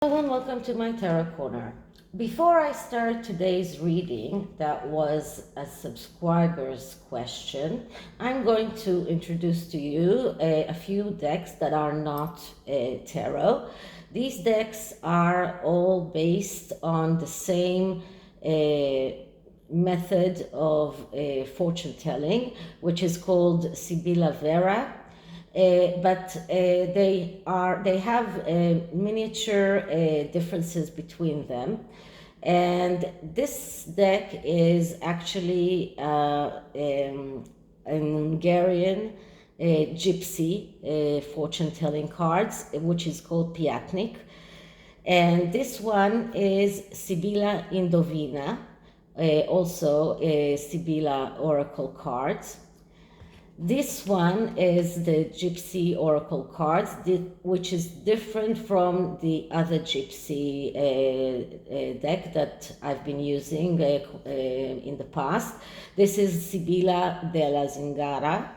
Hello and welcome to my Tarot Corner. Before I start today's reading, that was a subscriber's question, I'm going to introduce to you a few decks that are not tarot. These decks are all based on the same method of fortune telling, which is called Sibilla Vera. But they have miniature differences between them, and this deck is actually an Hungarian gypsy fortune-telling cards, which is called Piatnik, and this one is Sibilla Indovina, also Sibilla Oracle cards. This one is the Gypsy Oracle cards, which is different from the other Gypsy deck that I've been using in the past. This is Sibilla della Zingara,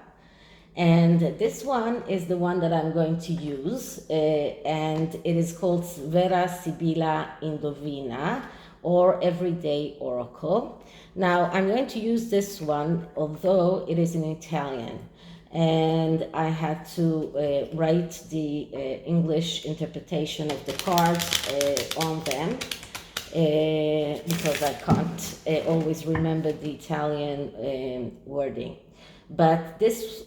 and this one is the one that I'm going to use, and it is called Vera Sibilla Indovina, or Everyday Oracle. Now, I'm going to use this one, although it is in Italian, and I had to write the English interpretation of the cards on them because I can't always remember the Italian wording. But this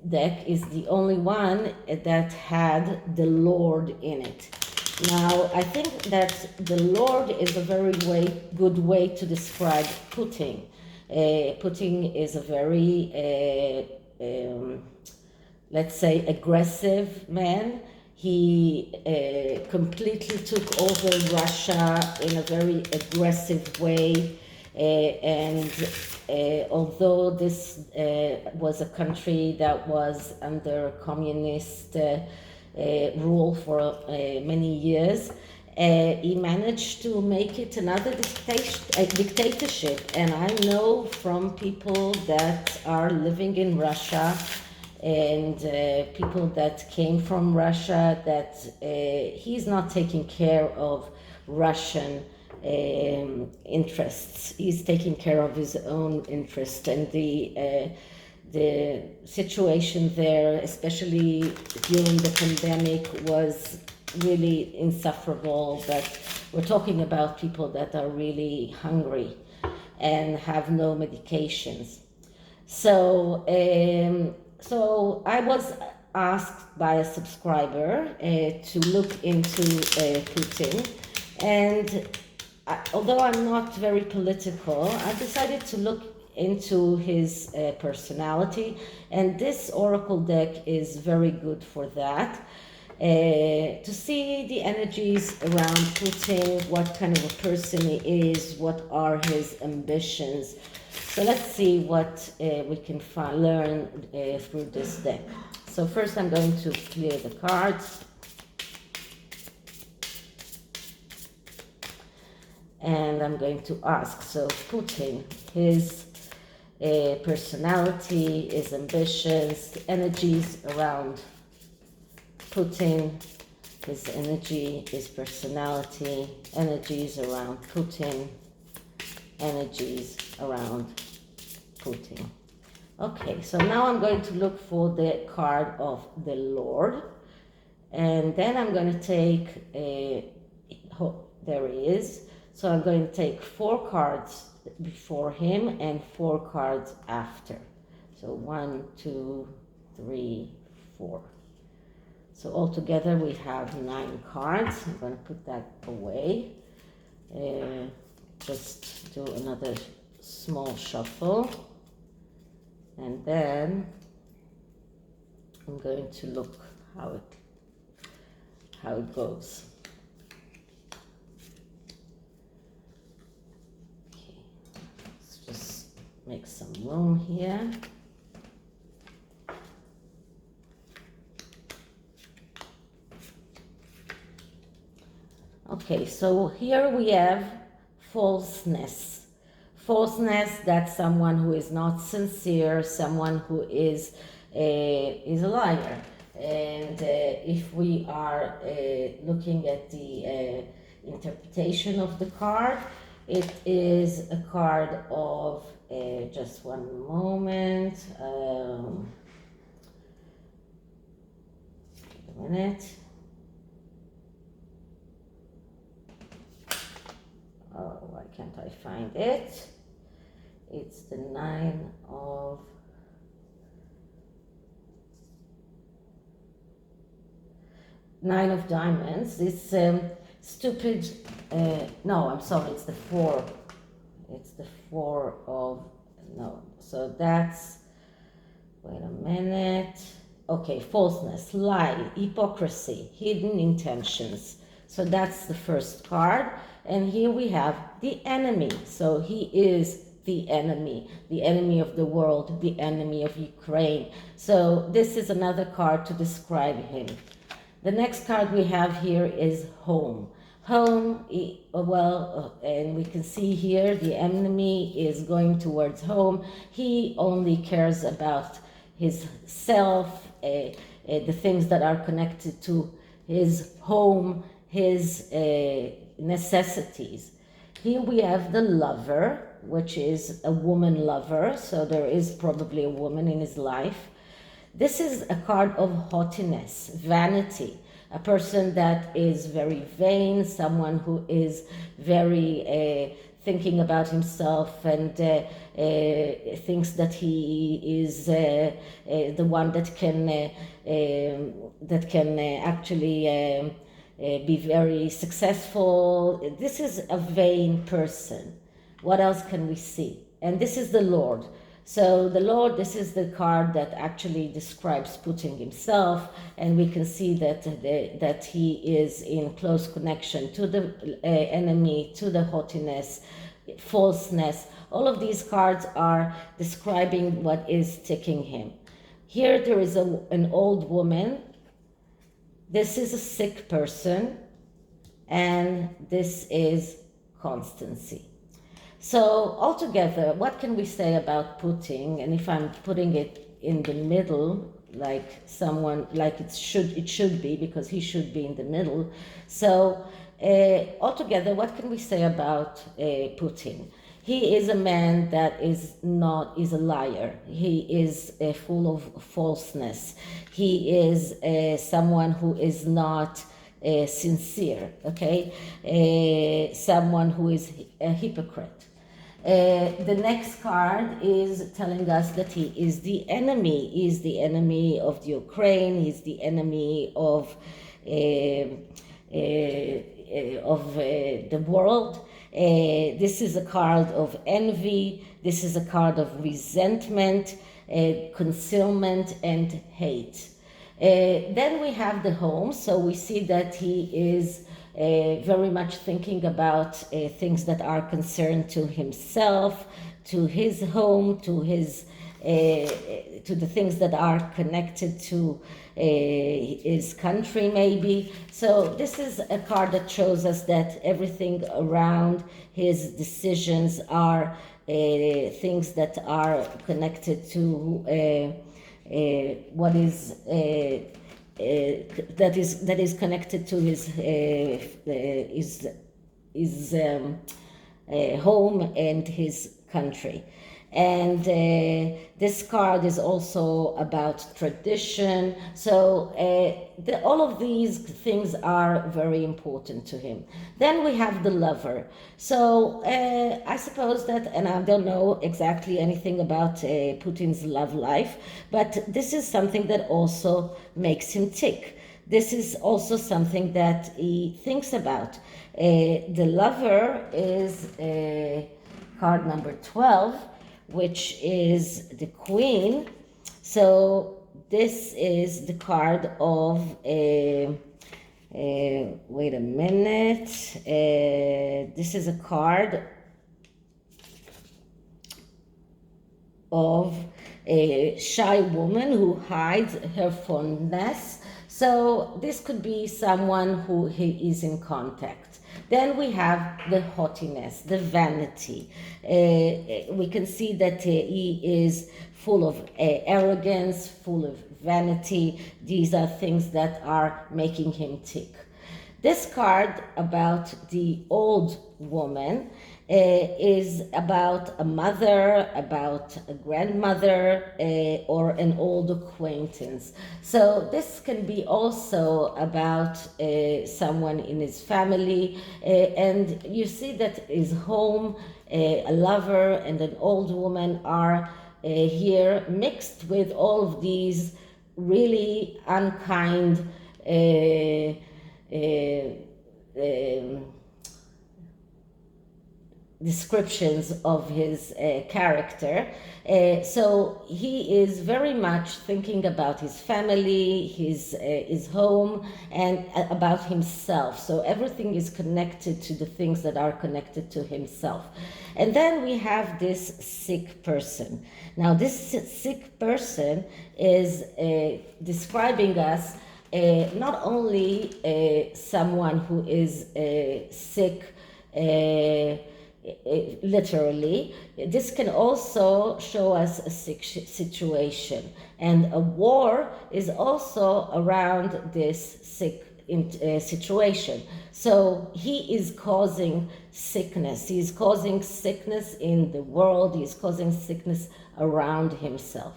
deck is the only one that had the Lord in it. Now, I think that the Lord is a very good way to describe Putin. Putin is a very, let's say, aggressive man. He completely took over Russia in a very aggressive way. And although this was a country that was under communist rule for many years, he managed to make it another dictatorship. And I know from people that are living in Russia and people that came from Russia that he's not taking care of Russian interests. He's taking care of his own interest, and the situation there, especially during the pandemic, was really insufferable. But we're talking about people that are really hungry and have no medications. So I was asked by a subscriber to look into Putin, and although I'm not very political, I decided to look into his personality, and this oracle deck is very good for that, to see the energies around Putin, what kind of a person he is, what are his ambitions. So let's see what we can learn through this deck. So first I'm going to clear the cards. And I'm going to ask, so Putin, his personality, his ambitions, the energies around Putin, his energy, his personality, energies around Putin, energies around Putin. Okay, so now I'm going to look for the card of the Lord, and then I'm going to take there he is. So I'm going to take 4 cards before him and 4 cards after. So 1, 2, 3, 4. So altogether we have 9 cards. I'm going to put that away. Just do another small shuffle. And then I'm going to look how it goes. Make some room here. Okay, so here we have falseness. Falseness, that's someone who is not sincere, someone who is a liar. And if we are looking at the interpretation of the card, it is a card of, just one moment, a minute. Oh, why can't I find it? It's the Nine of Diamonds. This stupid, no, I'm sorry, it's the Four. It's the Four of, no, so that's, wait a minute. Okay, falseness, lie, hypocrisy, hidden intentions. So that's the first card. And here we have the enemy. So he is the enemy of the world, the enemy of Ukraine. So this is another card to describe him. The next card we have here is home. Home, and we can see here the enemy is going towards home. He only cares about his self, the things that are connected to his home, his necessities. Here we have the Lover, which is a woman lover, so there is probably a woman in his life. This is a card of haughtiness, vanity, a person that is very vain, someone who is very thinking about himself and thinks that he is the one that can actually be very successful. This is a vain person. What else can we see? And this is the Lord. So the Lord, this is the card that actually describes Putin himself, and we can see that he is in close connection to the enemy, to the haughtiness, falseness. All of these cards are describing what is ticking him. Here there is an old woman. This is a sick person, and this is constancy. So altogether, what can we say about Putin? And if I'm putting it in the middle, like someone, like it should be, because he should be in the middle. So altogether, what can we say about Putin? He is a man that is a liar. He is full of falseness. He is someone who is not sincere, okay? Someone who is a hypocrite. The next card is telling us that he is the enemy. He is the enemy of the Ukraine. He's the enemy of the world. This is a card of envy. This is a card of resentment, concealment, and hate. Then we have the home. So we see that he is very much thinking about things that are concerned to himself, to his home, to his to the things that are connected to his country, maybe. So this is a card that shows us that everything around his decisions are things that are connected to what is that is connected to his home and his country. And this card is also about tradition. So all of these things are very important to him. Then we have the Lover. So I suppose that, and I don't know exactly anything about Putin's love life, but this is something that also makes him tick. This is also something that he thinks about. The Lover is card number 12, which is the Queen. So this is the card of wait a minute. This is a card of a shy woman who hides her fondness. So this could be someone who he is in contact. Then we have the haughtiness, the vanity. We can see that he is full of arrogance, full of vanity. These are things that are making him tick. This card about the old woman is about a mother, about a grandmother, or an old acquaintance. So this can be also about someone in his family, and you see that his home, a lover and an old woman are here mixed with all of these really unkind descriptions of his character. So he is very much thinking about his family, his home, and about himself. So everything is connected to the things that are connected to himself. And then we have this sick person. Now this sick person is describing us not only someone who is sick literally, this can also show us a sick situation. And a war is also around this sick situation. So he is causing sickness. He is causing sickness in the world. He is causing sickness around himself.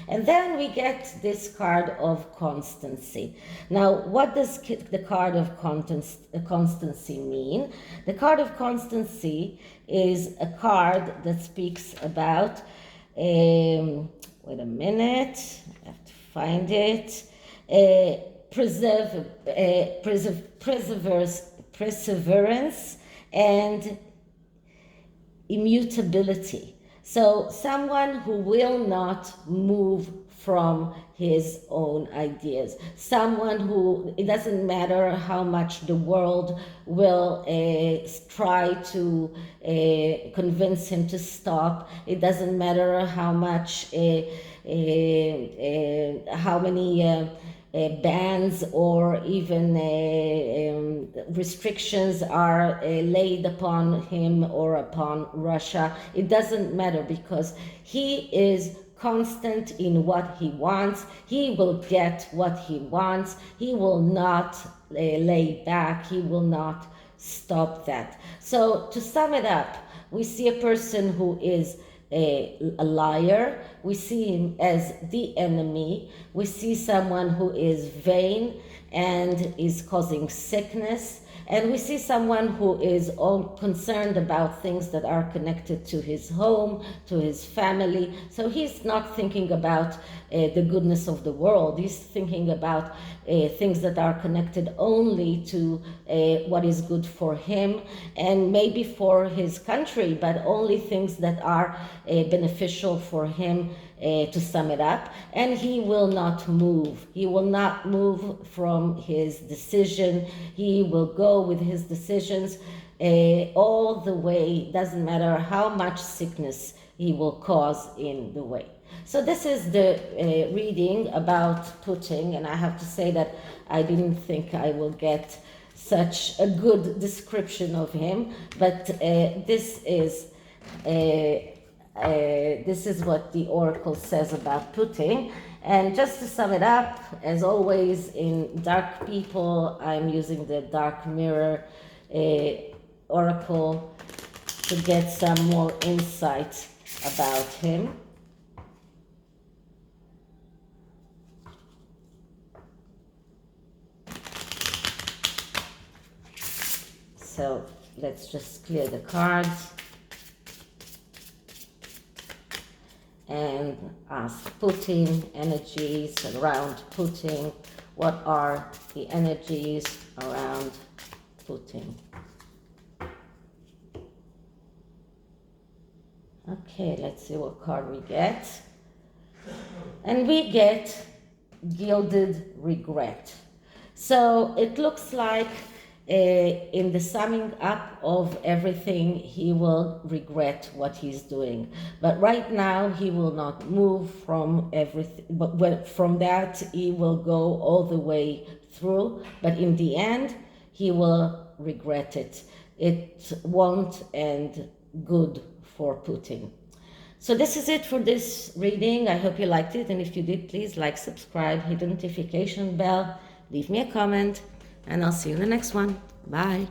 And then we get this card of constancy. Now, what does the card of constancy mean? The card of constancy is a card that speaks about, wait a minute, I have to find it, perseverance and immutability. So someone who will not move from his own ideas. Someone who, it doesn't matter how much the world will try to convince him to stop. It doesn't matter how much, how many bans or even restrictions are laid upon him or upon Russia. It doesn't matter, because he is constant in what he wants. He will get what he wants. He will not lay back. He will not stop that. So to sum it up, we see a person who is a liar. We see him as the enemy. We see someone who is vain and is causing sickness. And we see someone who is all concerned about things that are connected to his home, to his family. So he's not thinking about the goodness of the world. He's thinking about things that are connected only to what is good for him and maybe for his country, but only things that are beneficial for him, to sum it up. And he will not move. He will not move from his decision. He will go with his decisions all the way. Doesn't matter how much sickness he will cause in the way. So this is the reading about Putin, and I have to say that I didn't think I will get such a good description of him, but this is what the oracle says about Putin. And just to sum it up, as always in Dark People, I'm using the Dark Mirror oracle to get some more insight about him. So let's just clear the cards and ask Putin, energies around Putin. What are the energies around Putin? Okay, let's see what card we get. And we get Gilded Regret. So it looks like in the summing up of everything, he will regret what he's doing. But right now, he will not move from everything. But from that, he will go all the way through. But in the end, he will regret it. It won't end good for Putin. So this is it for this reading. I hope you liked it, and if you did, please like, subscribe, hit the notification bell, leave me a comment, and I'll see you in the next one. Bye.